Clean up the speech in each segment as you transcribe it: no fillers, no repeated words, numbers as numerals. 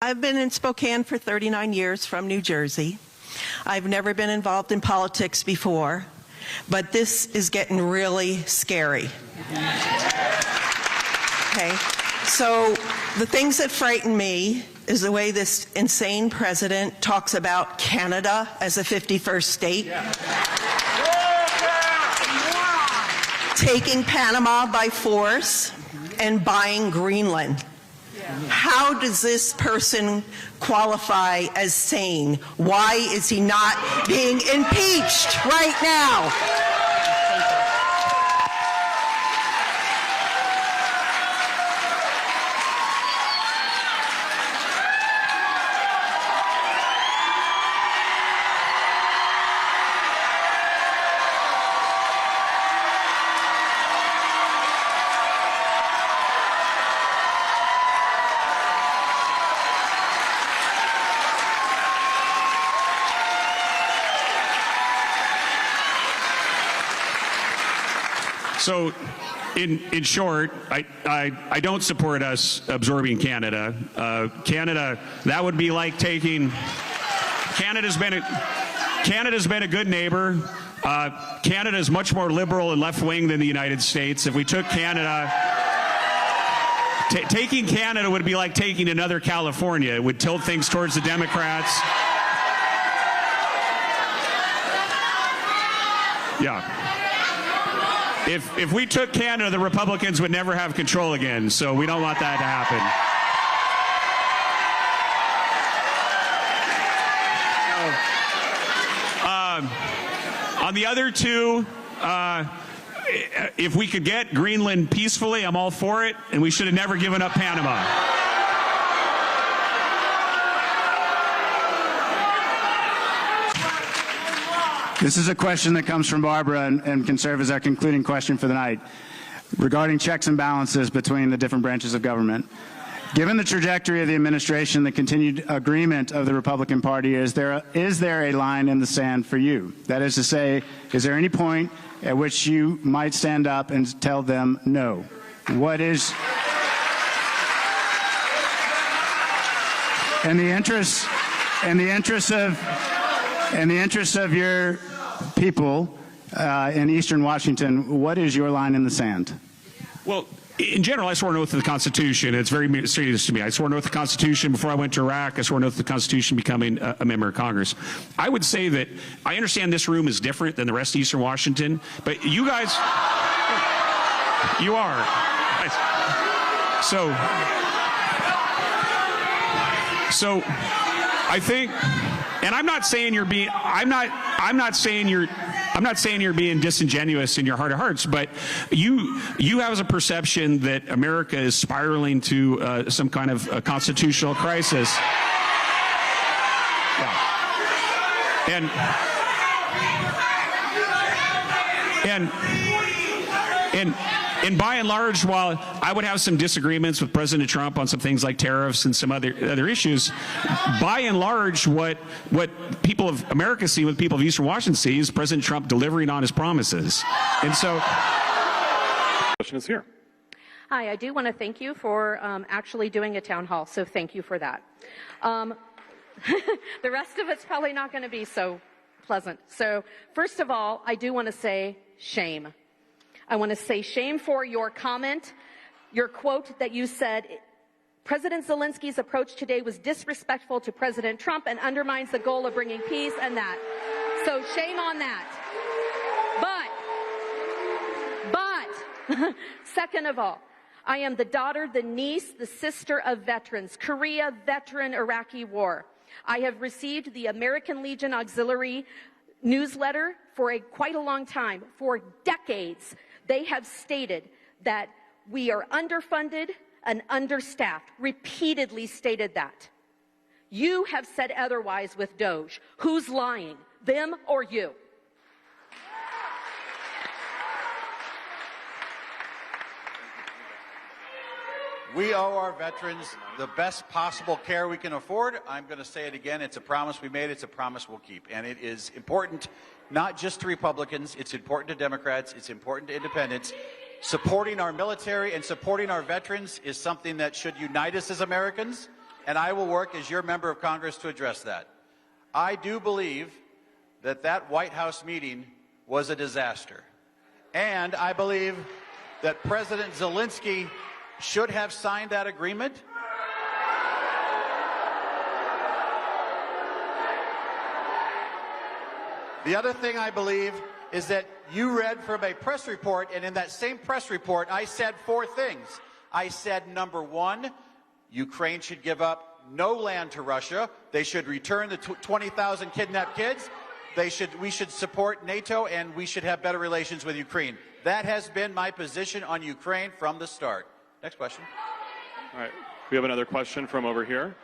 I've been in Spokane for 39 years from New Jersey. I've never been involved in politics before, but this is getting really scary. Okay, so the things that frighten me is the way this insane president talks about Canada as a 51st state. Yeah. Taking Panama by force and buying Greenland. How does this person qualify as sane? Why is he not being impeached right now? So, in short, I don't support us absorbing Canada. Canada, that would be like taking. Canada's been a good neighbor. Canada is much more liberal and left wing than the United States. If we took Canada, taking Canada would be like taking another California. It would tilt things towards the Democrats. Yeah. If we took Canada, the Republicans would never have control again, so we don't want that to happen. On the other two, if we could get Greenland peacefully, I'm all for it, and we should have never given up Panama. This is a question that comes from Barbara and can serve as our concluding question for the night regarding checks and balances between the different branches of government. Given the trajectory of the administration, the continued agreement of the Republican Party, is there a line in the sand for you? That is to say, is there any point at which you might stand up and tell them no? What is, in the interest of your people in Eastern Washington, what is your line in the sand? Well, in general, I swore an oath to the Constitution. It's very serious to me. I swore an oath to the Constitution before I went to Iraq. I swore an oath to the Constitution becoming a member of Congress. I would say that I understand this room is different than the rest of Eastern Washington, but you guys, you are. So I think, and I'm not saying you're being, I'm not saying you're being disingenuous in your heart of hearts, but you have a perception that America is spiraling to some kind of constitutional crisis. Yeah. And by and large, while I would have some disagreements with President Trump on some things like tariffs and some other issues, by and large, what people of America see, what people of Eastern Washington see, is President Trump delivering on his promises. And so, question is here. Hi, I do want to thank you for actually doing a town hall, so thank you for that. The rest of it's probably not going to be so pleasant. So, first of all, I do want to say shame. I want to say shame for your comment, your quote that you said, President Zelensky's approach today was disrespectful to President Trump and undermines the goal of bringing peace and that. So shame on that. But, second of all, I am the daughter, the niece, the sister of veterans, Korea veteran, Iraqi war. I have received the American Legion Auxiliary newsletter for quite a long time, for decades. They have stated that we are underfunded and understaffed, repeatedly stated that. You have said otherwise with DOJ. Who's lying, them or you? We owe our veterans the best possible care we can afford. I'm going to say it again. It's a promise we made. It's a promise we'll keep. And it is important not just to Republicans. It's important to Democrats. It's important to independents. Supporting our military and supporting our veterans is something that should unite us as Americans. and I will work as your member of Congress to address that. I do believe that that White House meeting was a disaster. And I believe that President Zelensky should have signed that agreement. The other thing I believe is that you read from a press report, and in that same press report, I said 4 things. I said, number 1, Ukraine should give up no land to Russia. They should return the 20,000 kidnapped kids. We should support NATO, and we should have better relations with Ukraine. That has been my position on Ukraine from the start. Next question. All right. We have another question from over here.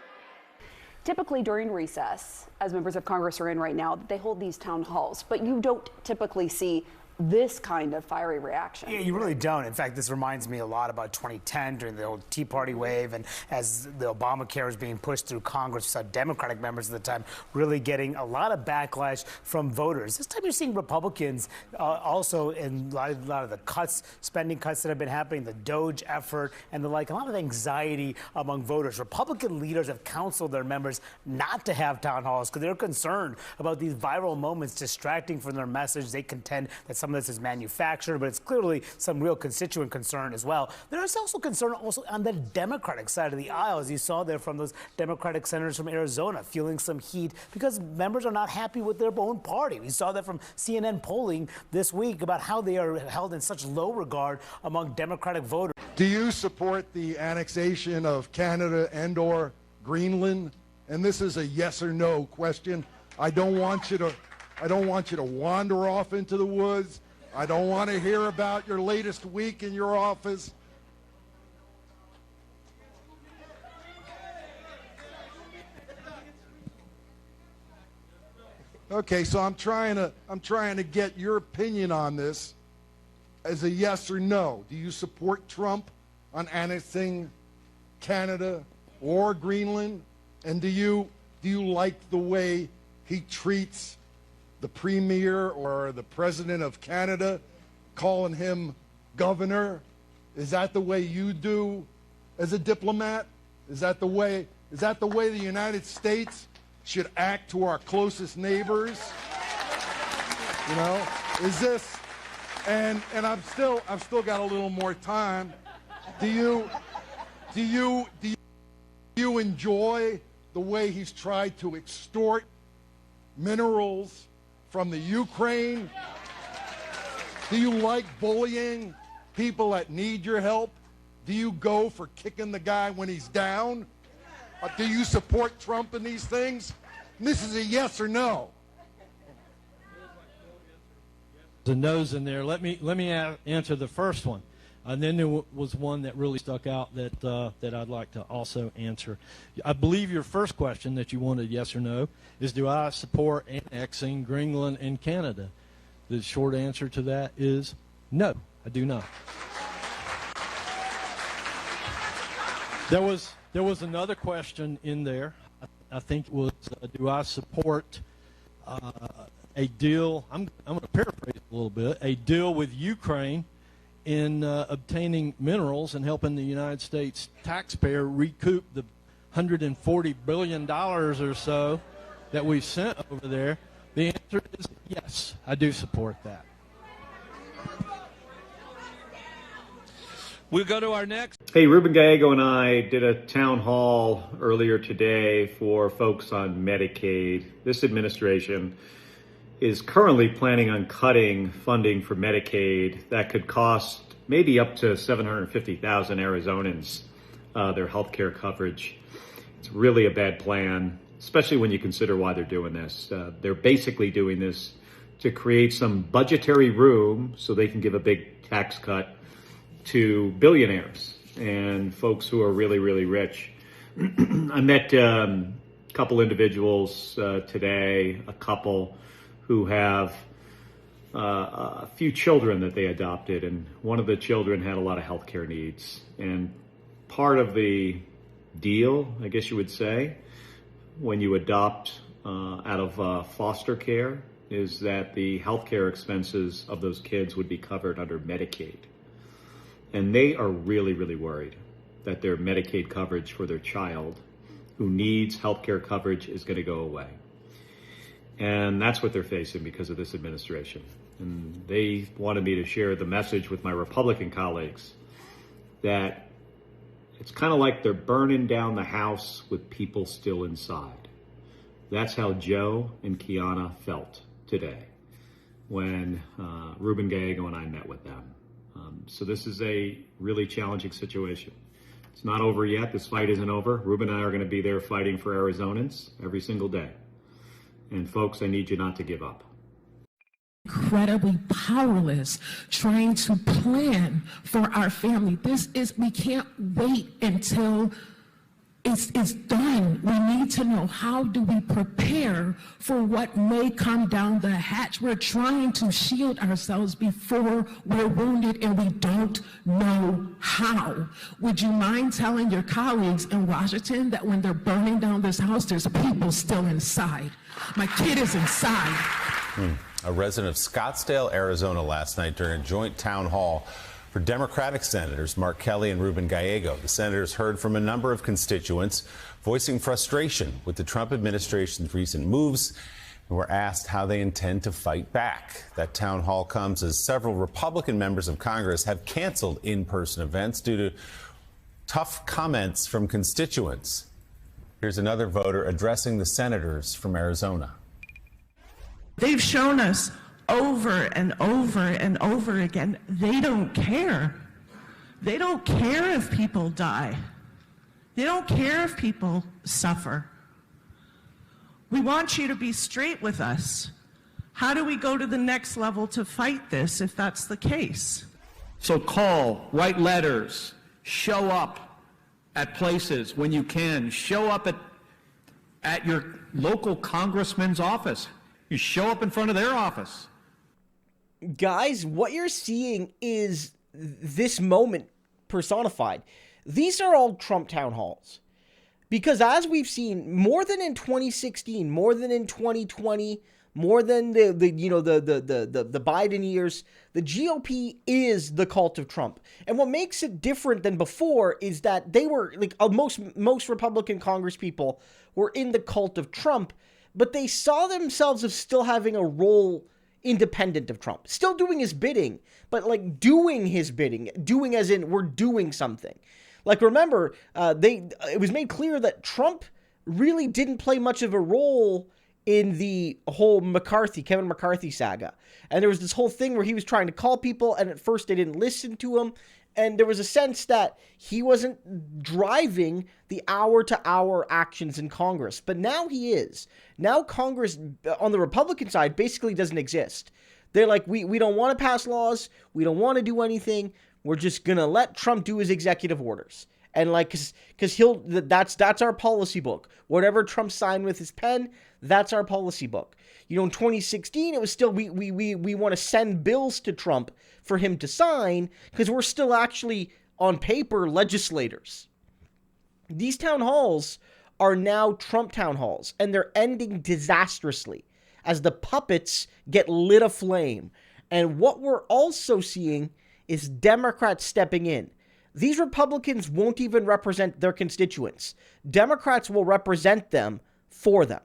Typically during recess, as members of Congress are in right now, they hold these town halls, but you don't typically see this kind of fiery reaction. Yeah, you really don't. In fact, this reminds me a lot about 2010 during the old Tea Party wave, and as the Obamacare was being pushed through Congress, we saw Democratic members at the time really getting a lot of backlash from voters. This time you're seeing Republicans also in a lot of the spending cuts that have been happening, the DOGE effort and the like, a lot of anxiety among voters. Republican leaders have counseled their members not to have town halls because they're concerned about these viral moments distracting from their message. They contend that some of this is manufactured, but it's clearly some real constituent concern as well. There is also concern on the Democratic side of the aisle, as you saw there from those Democratic senators from Arizona feeling some heat because members are not happy with their own party. We saw that from CNN polling this week about how they are held in such low regard among Democratic voters. Do you support the annexation of Canada and/or Greenland? And this is a yes or no question. I don't want you to wander off into the woods. I don't want to hear about your latest week in your office. Okay, so I'm trying to get your opinion on this as a yes or no. Do you support Trump on annexing Canada or Greenland? And do you like the way he treats the premier or the president of Canada, calling him governor? Is that the way you do as a diplomat? Is that the way the United States should act to our closest neighbors? You know, is this, and I've still got a little more time. Do you enjoy the way he's tried to extort minerals from the Ukraine? Do you like bullying people that need your help? Do you go for kicking the guy when he's down? Do you support Trump in these things? And this is a yes or no. The no's in there. Let me answer the first one. And then there was one that really stuck out that I'd like to also answer. I believe your first question that you wanted yes or no is, do I support annexing Greenland and Canada? The short answer to that is no, I do not. There was another question in there. I think it was, do I support a deal? I'm going to paraphrase a little bit. A deal with Ukraine in obtaining minerals and helping the United States taxpayer recoup the $140 billion or so that we've sent over there. The answer is yes, I do support that. We'll go to our next. Hey, Ruben Gallego and I did a town hall earlier today for folks on Medicaid. This administration is currently planning on cutting funding for Medicaid that could cost maybe up to 750,000 Arizonans their health care coverage. It's really a bad plan, especially when you consider why they're doing this. They're basically doing this to create some budgetary room so they can give a big tax cut to billionaires and folks who are really, really rich. I met a couple individuals today, a couple who have a few children that they adopted, and one of the children had a lot of healthcare needs. And part of the deal, I guess you would say, when you adopt out of foster care is that the healthcare expenses of those kids would be covered under Medicaid. And they are really, really worried that their Medicaid coverage for their child who needs healthcare coverage is going to go away. And that's what they're facing because of this administration. And they wanted me to share the message with my Republican colleagues that it's kind of like they're burning down the house with people still inside. That's how Joe and Kiana felt today when Ruben Gallego and I met with them. So this is a really challenging situation. It's not over yet. This fight isn't over. Ruben and I are going to be there fighting for Arizonans every single day. And folks, I need you not to give up. Incredibly powerless trying to plan for our family. We can't wait until it's done. We need to know, how do we prepare for what may come down the hatch? We're trying to shield ourselves before we're wounded, and we don't know how. Would you mind telling your colleagues in Washington that when they're burning down this house, there's people still inside? My kid is inside. A resident of Scottsdale, Arizona last night during a joint town hall for Democratic Senators Mark Kelly and Ruben Gallego. The senators heard from a number of constituents voicing frustration with the Trump administration's recent moves and were asked how they intend to fight back. That town hall comes as several Republican members of Congress have canceled in-person events due to tough comments from constituents. Here's another voter addressing the senators from Arizona. They've shown us over and over and over again, they don't care. They don't care if people die. They don't care if people suffer. We want you to be straight with us. How do we go to the next level to fight this if that's the case? So call, write letters, show up at places when you can. Show up at your local congressman's office. You show up in front of their office. Guys, what you're seeing is this moment personified. These are all Trump town halls. Because as we've seen, more than in 2016, more than in 2020, more than the Biden years, the GOP is the cult of Trump. And what makes it different than before is that they were, like, most Republican Congress people were in the cult of Trump, but they saw themselves as still having a role independent of Trump, still doing his bidding, but like doing his bidding, doing as in we're doing something. Like, remember, it was made clear that Trump really didn't play much of a role in the whole Kevin McCarthy saga. And there was this whole thing where he was trying to call people, and at first they didn't listen to him. And there was a sense that he wasn't driving the hour-to-hour actions in Congress. But now he is. Now Congress, on the Republican side, basically doesn't exist. They're like, we don't want to pass laws. We don't want to do anything. We're just going to let Trump do his executive orders. And like, because that's our policy book. Whatever Trump signed with his pen, that's our policy book. You know, in 2016, it was still, we want to send bills to Trump for him to sign because we're still actually, on paper, legislators. These town halls are now Trump town halls, and they're ending disastrously as the puppets get lit aflame. And what we're also seeing is Democrats stepping in. These Republicans won't even represent their constituents. Democrats will represent them for them.